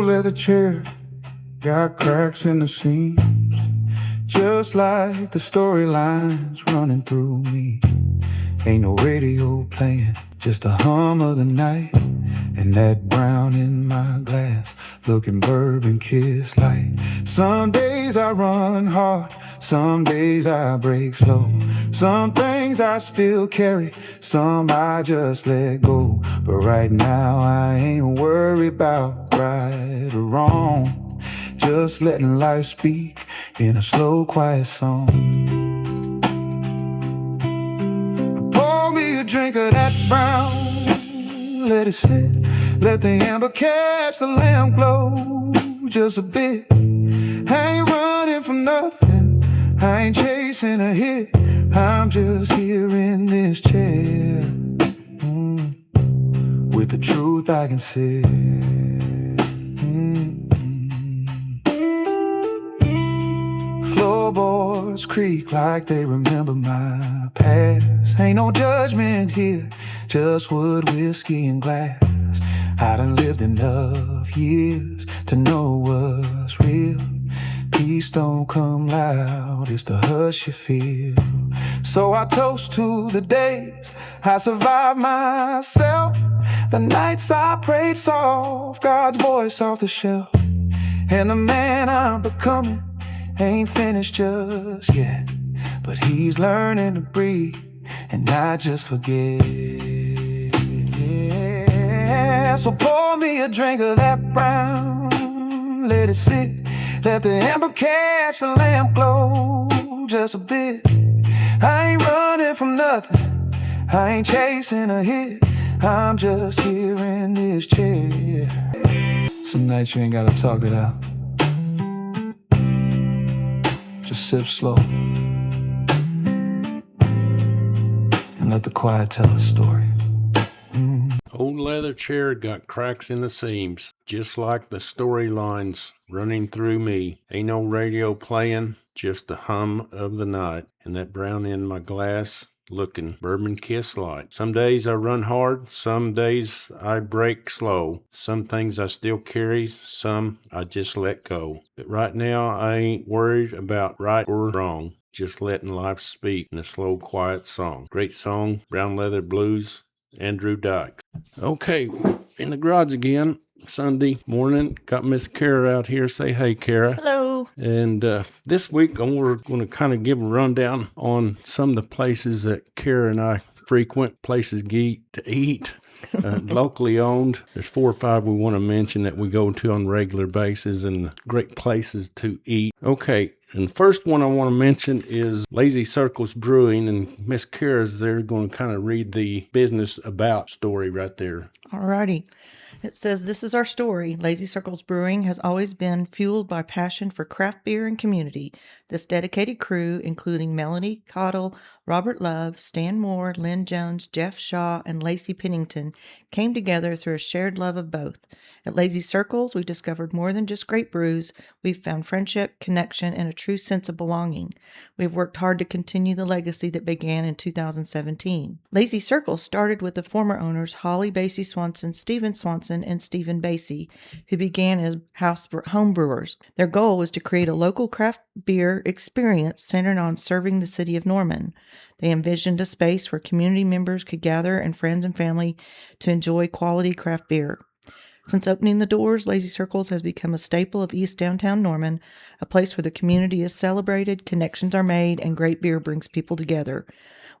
leather chair got cracks in the seam, just like the storylines running through me. Ain't no radio playing, just the hum of the night, and that brown in my glass, looking bourbon kiss light. Some days I run hard, some days I break slow. Some things I still carry, some I just let go. But right now I ain't worried about right or wrong, just letting life speak in a slow, quiet song. Pour me a drink of that brown, let it sit, let the amber catch the lamp glow just a bit. I ain't running from nothing, I ain't chasing a hit, I'm just here in this chair, with the truth I can say. Floorboards creak like they remember my past. Ain't no judgment here, just wood, whiskey, and glass. I done lived enough years to know what's real. Peace don't come loud, it's the hush you feel. So I toast to the days I survived myself, the nights I prayed soft, God's voice off the shelf. And the man I'm becoming ain't finished just yet, but he's learning to breathe and not just forget. Yeah, so pour me a drink of that brown, let it sit, let the amber catch the lamp glow just a bit. I ain't running from nothing, I ain't chasing a hit, I'm just here in this chair. Some nights you ain't gotta talk it out, just sip slow and let the quiet tell a story. Old leather chair got cracks in the seams, just like the storylines running through me. Ain't no radio playing, just the hum of the night, and that brown in my glass, looking bourbon kiss light. Some days I run hard, some days I break slow. Some things I still carry, some I just let go. But right now I ain't worried about right or wrong, just letting life speak in a slow, quiet song. Great song, Brown Leather Blues, Andrew Dykes. Okay, in the garage again, Sunday morning. Got Miss Kara out here. Say hey, Kara. Hello. And this week we're going to kind of give a rundown on some of the places that Kara and I frequent, places to eat, locally owned. There's 4 or 5 we want to mention that we go to on a regular basis and great places to eat. Okay, and the first one I want to mention is Lazy Circles Brewing, and Miss Kara's there going to kind of read the business about story right there. Alrighty. It says, this is our story. Lazy Circles Brewing has always been fueled by passion for craft beer and community. This dedicated crew, including Melanie Cottle, Robert Love, Stan Moore, Lynn Jones, Jeff Shaw, and Lacey Pennington, came together through a shared love of both. At Lazy Circles, we discovered more than just great brews. We've found friendship, connection, and a true sense of belonging. We've worked hard to continue the legacy that began in 2017. Lazy Circles started with the former owners Holly Basie Swanson, Stephen Swanson, and Stephen Basie, who began as home brewers. Their goal was to create a local craft beer experience centered on serving the city of Norman. They envisioned a space where community members could gather and friends and family to enjoy quality craft beer. Since opening the doors, Lazy Circles has become a staple of East Downtown Norman, a place where the community is celebrated, connections are made, and great beer brings people together.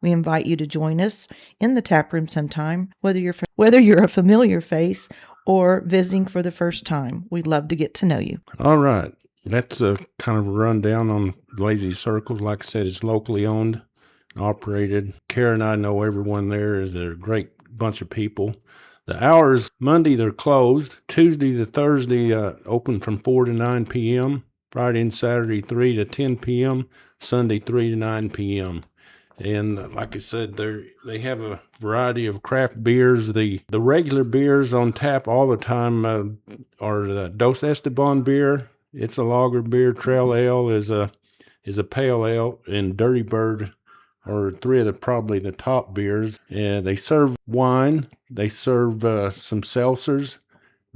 We invite you to join us in the tap room sometime, whether you're a familiar face or visiting for the first time. We'd love to get to know you. All right. That's a kind of a rundown on Lazy Circles. Like I said, it's locally owned and operated. Kara and I know everyone there. They're a great bunch of people. The hours, Monday they're closed. Tuesday to Thursday open from 4 to 9 p.m. Friday and Saturday 3 to 10 p.m. Sunday 3 to 9 p.m. And like I said, they have a variety of craft beers. The regular beers on tap all the time are the Dos Esteban beer. It's a lager beer. Trail Ale is a pale ale, and Dirty Bird are 3 of probably the top beers. And they serve wine. They serve some seltzers.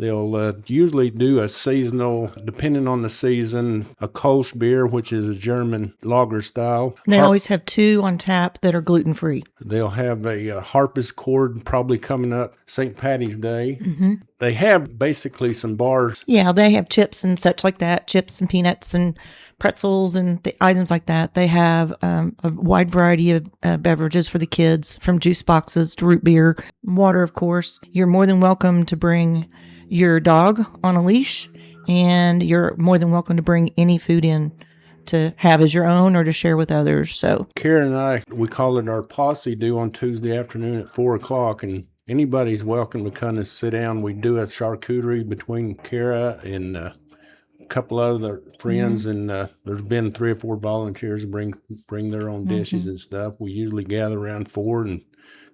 They'll usually do a seasonal, depending on the season, a Kolsch beer, which is a German lager style. They always have 2 on tap that are gluten-free. They'll have a harpist chord probably coming up St. Patty's Day. Mm-hmm. They have basically some bars. Yeah, they have chips and such like that, chips and peanuts and pretzels and items like that. They have a wide variety of beverages for the kids, from juice boxes to root beer, water, of course. You're more than welcome to bring your dog on a leash, and you're more than welcome to bring any food in to have as your own or to share with others. So Kara and I, we call it our posse do on Tuesday afternoon at 4:00, and anybody's welcome to kind of sit down. We do a charcuterie between Kara and a couple other friends, and there's been 3 or 4 volunteers bring their own dishes and stuff. We usually gather around 4 and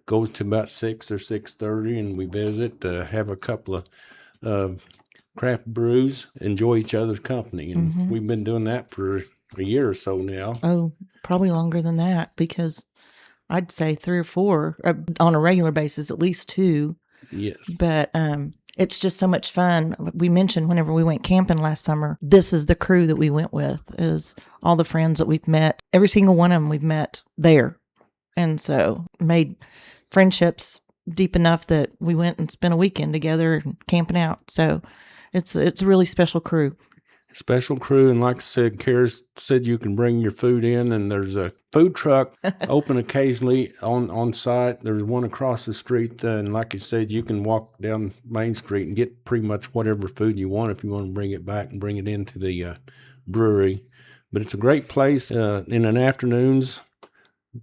goes to about 6 or 6:30, and we visit, have a couple of craft brews, enjoy each other's company, and we've been doing that for a year or so now. Oh, probably longer than that, because I'd say 3 or 4 on a regular basis, at least 2. Yes. But it's just so much fun. We mentioned whenever we went camping last summer, this is the crew that we went with, is all the friends that we've met. Every single one of them we've met there. And so made friendships deep enough that we went and spent a weekend together and camping out. So it's a really special crew. Special crew, and like I said, Kara said you can bring your food in, and there's a food truck open occasionally on site. There's one across the street, and like you said, you can walk down Main Street and get pretty much whatever food you want if you want to bring it back and bring it into the brewery. But it's a great place. In the afternoons,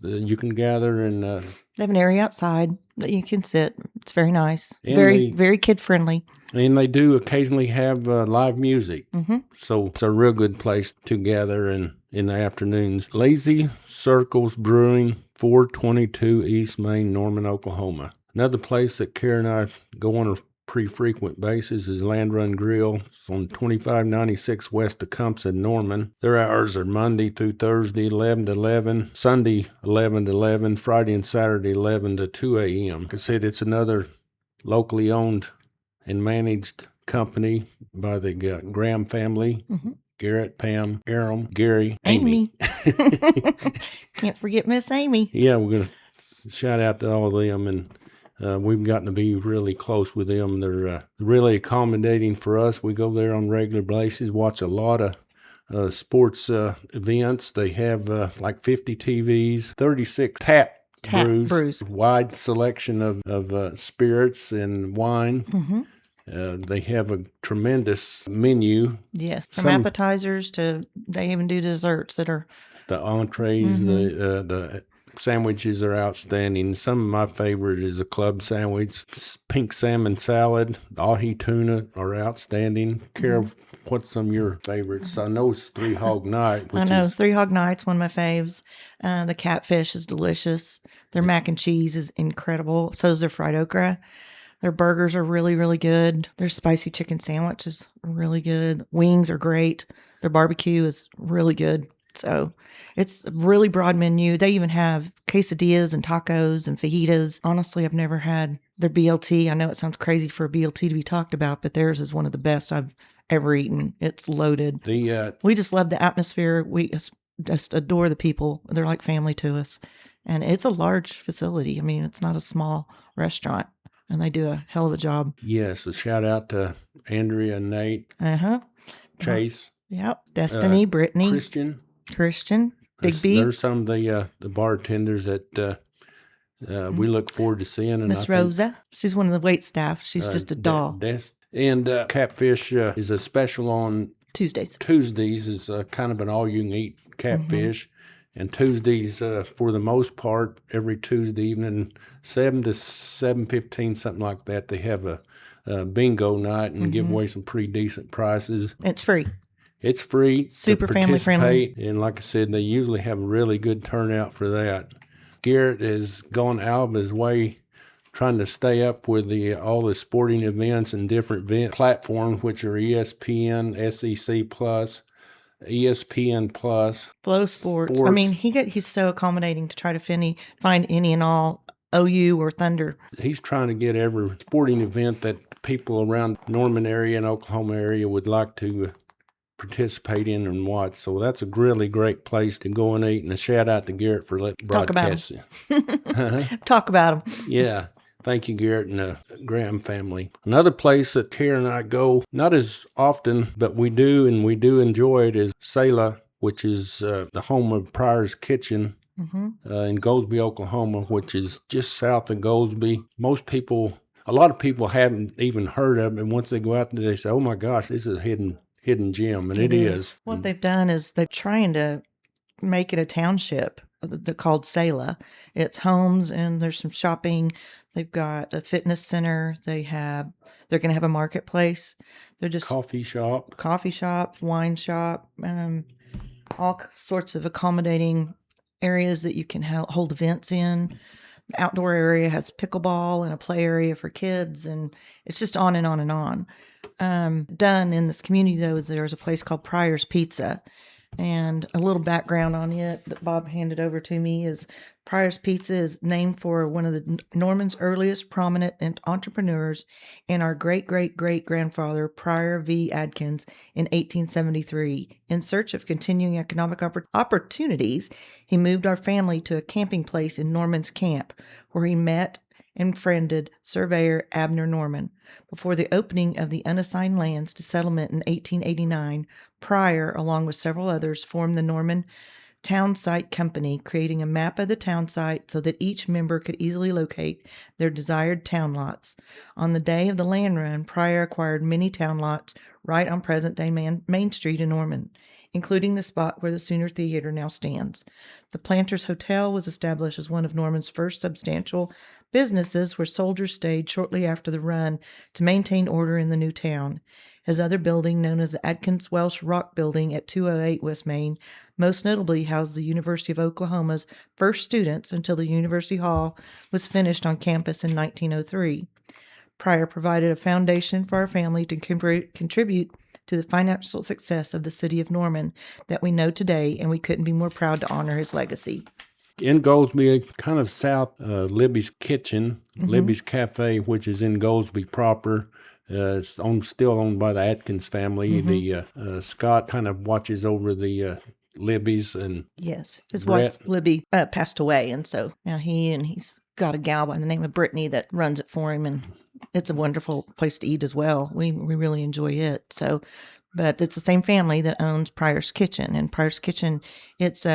you can gather and they have an area outside that you can sit. It's very nice. And very kid friendly. And they do occasionally have live music. Mm-hmm. So it's a real good place to gather in the afternoons. Lazy Circles Brewing, 422 East Main, Norman, Oklahoma. Another place that Kara and I go on a pretty frequent basis is Land Run Grill. It's on 2596 west of Tecumseh, Norman. Their hours are Monday through Thursday, 11 to 11, Sunday, 11 to 11, Friday and Saturday, 11 to 2 a.m. Like I said, it's another locally owned and managed company by the Graham family. Mm-hmm. Garrett, Pam, Aram, Gary, Amy. Can't forget Miss Amy. Yeah, we're going to shout out to all of them, and we've gotten to be really close with them. They're really accommodating for us. We go there on regular basis, watch a lot of sports events. They have like 50 TVs, 36 tap brews, wide selection of spirits and wine. Mm-hmm. They have a tremendous menu. Yes, from appetizers to they even do desserts that are the entrees. Mm-hmm. The sandwiches are outstanding. Some of my favorite is a club sandwich, pink salmon salad, ahi tuna are outstanding. Kara, what's some of your favorites? I know it's 3 Hog Night. I know 3 Hog Night's one of my faves. The catfish is delicious. Their mac and cheese is incredible. So is their fried okra. Their burgers are really, really good. Their spicy chicken sandwich is really good. Wings are great. Their barbecue is really good. So it's a really broad menu. They even have quesadillas and tacos and fajitas. Honestly, I've never had their BLT. I know it sounds crazy for a BLT to be talked about, but theirs is one of the best I've ever eaten. It's loaded. We just love the atmosphere. We just adore the people. They're like family to us. And it's a large facility. I mean, it's not a small restaurant. And they do a hell of a job. Yes, a shout out to Andrea, Nate, Chase. Yep, Destiny, Brittany, Christian, Big B. There's some of the bartenders that we look forward to seeing. Miss Rosa, she's one of the wait staff. She's just a doll. And Catfish is a special on Tuesdays. Tuesdays is kind of an all-you-can-eat catfish. Mm-hmm. And Tuesdays, for the most part, every Tuesday evening, 7 to 7:15, something like that, they have a bingo night and give away some pretty decent prizes. It's free. It's free. Super family friendly. And like I said, they usually have a really good turnout for that. Garrett has gone out of his way trying to stay up with all the sporting events and different event platforms, which are ESPN, SEC Plus, ESPN Plus, Flow Sports. I mean, he's so accommodating to try to find any and all OU or Thunder. He's trying to get every sporting event that people around Norman area and Oklahoma area would like to participate in and watch. So that's a really great place to go and eat. And a shout out to Garrett for broadcasting. Talk about them. Yeah. Thank you, Garrett and the Graham family. Another place that Karen and I go, not as often, but we do, and we do enjoy it, is Selah, which is the home of PRYOR'S Kitchen in Goldsby, Oklahoma, which is just south of Goldsby. A lot of people haven't even heard of it, and once they go out there, they say, oh my gosh, this is a hidden gem, and it is. What they've done is they're trying to make it a township called Selah. It's homes and there's some shopping. They've got a fitness center. They're going to have a marketplace. They're just coffee shop, wine shop, all sorts of accommodating areas that you can hold events in. The outdoor area has pickleball and a play area for kids, and it's just on and on and on. Done in this community, though, is there's a place called PRYOR'S Pizza. And a little background on it that Bob handed over to me is PRYOR'S Pizza is named for one of the Norman's earliest prominent entrepreneurs and our great-great-great-grandfather, Pryor V. Adkins, in 1873. In search of continuing economic opportunities, he moved our family to a camping place in Norman's Camp, where he met and friended surveyor Abner Norman. Before the opening of the unassigned lands to settlement in 1889, Pryor, along with several others, formed the Norman Town Site Company, creating a map of the town site so that each member could easily locate their desired town lots. On the day of the land run, Pryor acquired many town lots right on present-day Main Street in Norman, including the spot where the Sooner Theater now stands. The Planters Hotel was established as one of Norman's first substantial businesses where soldiers stayed shortly after the run to maintain order in the new town. His other building, known as the Adkins Welsh Rock Building at 208 West Main, most notably housed the University of Oklahoma's first students until the University Hall was finished on campus in 1903. Pryor provided a foundation for our family to contribute to the financial success of the city of Norman that we know today, and we couldn't be more proud to honor his legacy. In Goldsby, kind of south, Libby's Kitchen, Libby's Cafe, which is in Goldsby proper. It's still owned by the Atkins family. The Scott kind of watches over the Libby's, and yes, his wife Libby passed away, and so now he's got a gal by the name of Brittany that runs it for him, and it's a wonderful place to eat as well. We really enjoy it. So, but it's the same family that owns PRYOR'S Kitchen, and PRYOR'S Kitchen, it's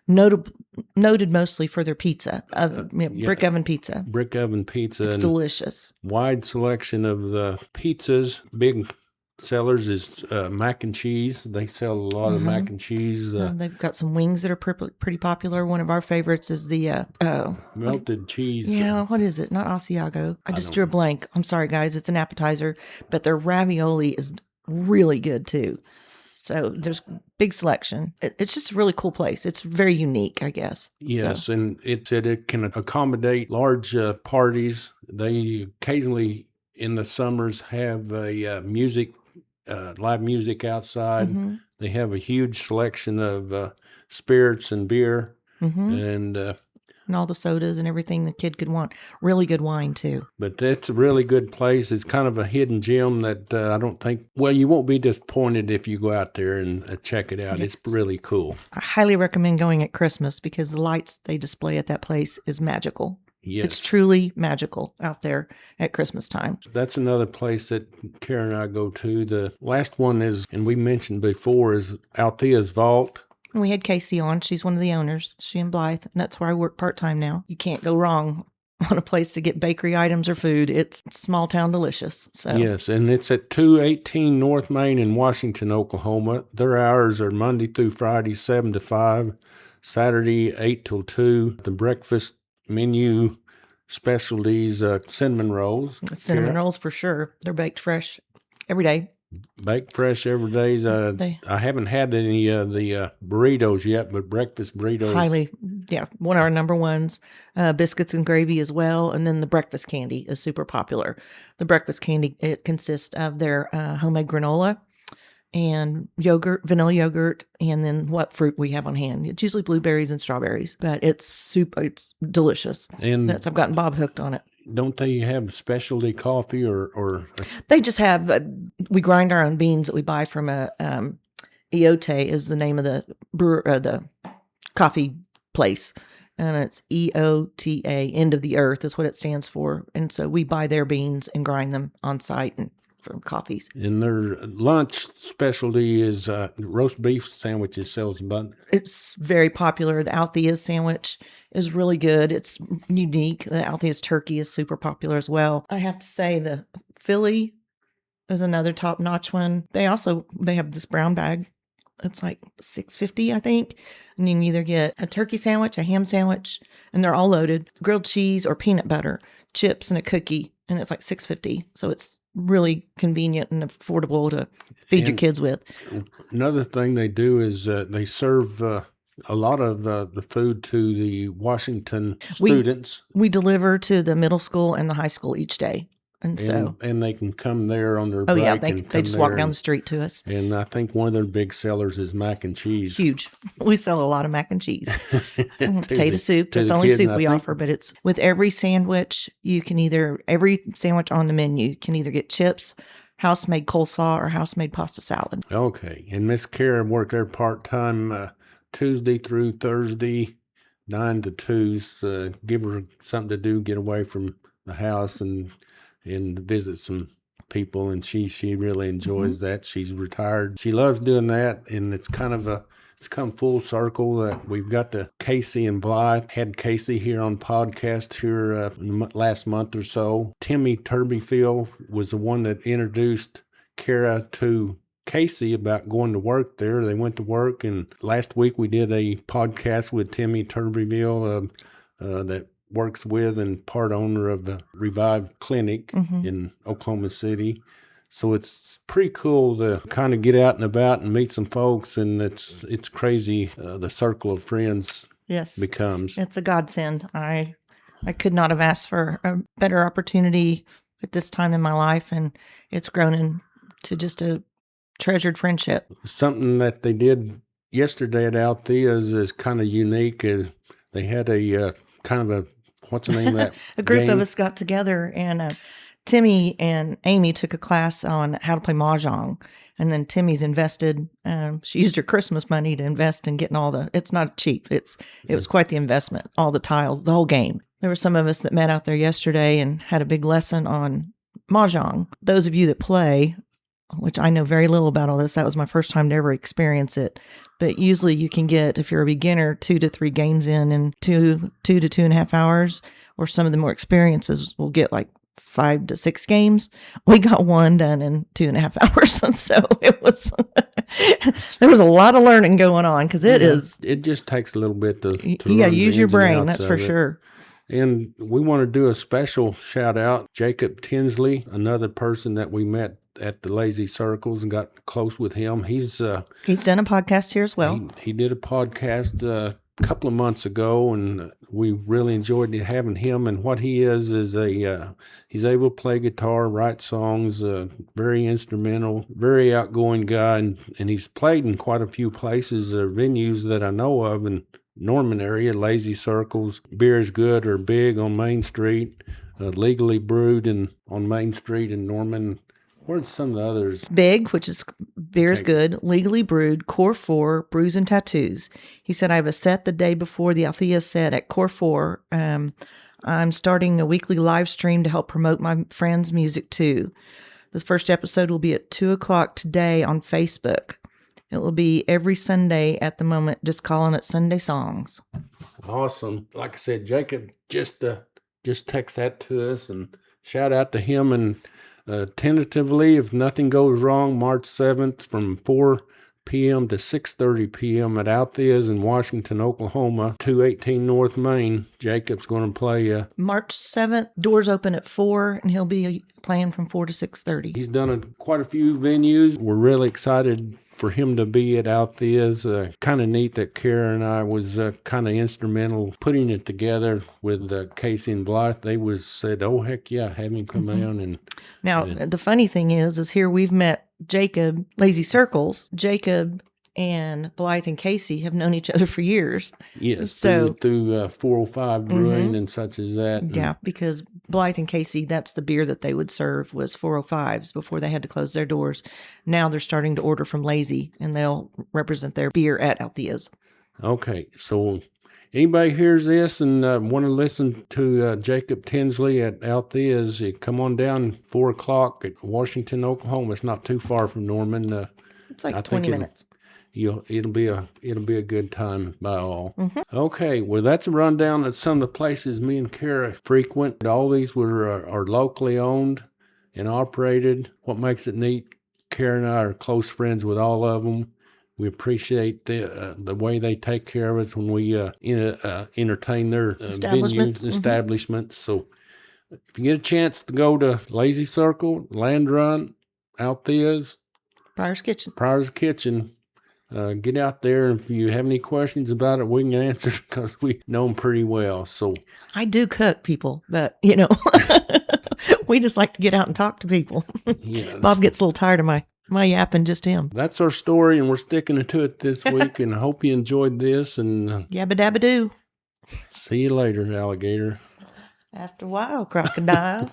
noted mostly for their pizza, brick oven pizza. Brick oven pizza. It's delicious. Wide selection of the pizzas. Big sellers is mac and cheese. They sell a lot of mac and cheese. They've got some wings that are pretty popular. One of our favorites is the melted cheese. Yeah, what is it? Not Asiago. I just drew a blank. I'm sorry, guys. It's an appetizer, but their ravioli is really good too. So there's big selection. It's just a really cool place. It's very unique, I guess. Yes, so. And it can accommodate large parties. They occasionally in the summers have a live music outside. They have a huge selection of spirits and beer, and all the sodas and everything the kid could want. Really good wine, too. But it's a really good place. It's kind of a hidden gem that I don't think, you won't be disappointed if you go out there and check it out. Yes. It's really cool. I highly recommend going at Christmas because the lights they display at that place is magical. Yes. It's truly magical out there at Christmas time. That's another place that Karen and I go to. The last one is, and we mentioned before, is Althea's Vault. And we had Casey on. She's one of the owners. She and Blythe. And that's where I work part-time now. You can't go wrong on a place to get bakery items or food. It's small town delicious. So yes, and it's at 218 North Main in Washington, Oklahoma. Their hours are Monday through Friday, 7 to 5, Saturday, 8 till 2. The breakfast menu specialties, cinnamon rolls. Cinnamon rolls for sure. They're baked fresh every day. Baked fresh every day. I haven't had any of the burritos yet, but breakfast burritos. One of our number ones. Biscuits and gravy as well. And then the breakfast candy is super popular. The breakfast candy, it consists of their homemade granola, and yogurt, vanilla yogurt, and then what fruit we have on hand. It's usually blueberries and strawberries, but it's delicious. And I've gotten Bob hooked on it. don't they have specialty coffee or They just have, we grind our own beans that we buy from Eote is the name of the coffee place. And it's EOTA, end of the earth is what it stands for. And so we buy their beans and grind them on site and from coffees. And their lunch specialty is roast beef sandwiches, sells bun. It's very popular. The Althea's sandwich is really good. It's unique. The Althea's turkey is super popular as well. I have to say the Philly is another top-notch one. They have this brown bag. It's like $6.50, I think. And you can either get a turkey sandwich, a ham sandwich, and they're all loaded, grilled cheese or peanut butter, chips, and a cookie. And it's like $6.50. So it's really convenient and affordable to feed your kids with. Another thing they do is they serve a lot of the food to the Washington students. We deliver to the middle school and the high school each day. And they can come there on their break. Oh, yeah, they just walk down the street to us. And I think one of their big sellers is mac and cheese. Huge. We sell a lot of mac and cheese. Potato soup. That's the only soup we offer, but it's with every sandwich, every sandwich on the menu can either get chips, house-made coleslaw, or house-made pasta salad. Okay. And Miss Karen worked there part-time Tuesday through Thursday, 9 to 2. Give her something to do, get away from the house and visit some people, and she really enjoys that. She's retired. She loves doing that, and it's come full circle that we've got the Casey and Blythe. Had Casey here on podcast here last month or so. Timmy Turbyfield was the one that introduced Kara to Casey about going to work there. They went to work, and last week we did a podcast with Timmy Turbyfield that works with and part owner of the Revive Clinic in Oklahoma City. So it's pretty cool to kind of get out and about and meet some folks, and it's crazy the circle of friends becomes. It's a godsend. I could not have asked for a better opportunity at this time in my life, and it's grown into just a treasured friendship. Something that they did yesterday at Althea's is kind of unique. Is they had a kind of a what's the name of that? A group game? of us got together, and Timmy and Amy took a class on how to play Mahjong. And then Timmy's invested. She used her Christmas money to invest in getting it's not cheap. It was quite the investment, all the tiles, the whole game. There were some of us that met out there yesterday and had a big lesson on Mahjong. Those of you that play, which I know very little about all this, that was my first time to ever experience it. But usually you can get, if you're a beginner, 2 to 3 games in 2 to 2.5 hours, or some of the more experiences will get like 5 to 6 games. We got one done in 2.5 hours. And so it was, there was a lot of learning going on because it just takes a little bit to use your brain. That's for sure. And we want to do a special shout out. Jacob Tinsley, another person that we met at the Lazy Circles and got close with him. He's done a podcast here as well. He did a podcast a couple of months ago, and we really enjoyed having him. And what he is he's able to play guitar, write songs, very instrumental, very outgoing guy, and he's played in quite a few places, venues that I know of, and Norman area, Lazy Circles, Beer is Good or Big on Main Street, Legally Brewed on Main Street in Norman. Where's some of the others? Big, which is Beer is Good, Legally Brewed, Core 4, Brews and Tattoos. He said, I have a set the day before the Althea set at Core 4. I'm starting a weekly live stream to help promote my friends' music too. The first episode will be at 2 o'clock today on Facebook. It will be every Sunday at the moment, just calling it Sunday Songs. Awesome. Like I said, Jacob just text that to us, and shout out to him. And tentatively, if nothing goes wrong, March 7th from 4 p.m. to 6:30 p.m. at Althea's in Washington, Oklahoma, 218 North Main. Jacob's going to play. March 7th, doors open at 4, and he'll be playing from 4 to 6:30. He's done quite a few venues. We're really excited for him to be at Althea's. Kind of neat that Kara and I was kind of instrumental putting it together with Casey and Blythe. They said, "Oh heck yeah, have him come down." And Now, the funny thing is here we've met Jacob, Lazy Circles. Jacob and Blythe and Casey have known each other for years. yes, So- through 405 Brewing and such as that. And Yeah, because Blythe and Casey, that's the beer that they would serve was 405s before they had to close their doors. Now they're starting to order from Lazy, and they'll represent their beer at Althea's. Okay, so anybody hears this and want to listen to Jacob Tinsley at Althea's, you come on down 4 o'clock at Washington, Oklahoma. It's not too far from Norman. It's like I 20 think minutes. It'll be a good time by all. Okay, well that's a rundown of some of the places me and Kara frequent. All these are locally owned and operated. What makes it neat? Kara and I are close friends with all of them. We appreciate the way they take care of us when we entertain their Establishments. venues, establishments. So if you get a chance to go to Lazy Circle, Land Run, Althea's, Pryor's Kitchen. Pryor's Kitchen, get out there. If you have any questions about it, we can answer because we know them pretty well. So I do cook, people, but, we just like to get out and talk to people. yeah, Bob gets a little tired of my yapping, just him. that's our story, and we're sticking to it this week. And I hope you enjoyed this. And Yabba dabba doo. see you later, alligator. After a while, crocodile.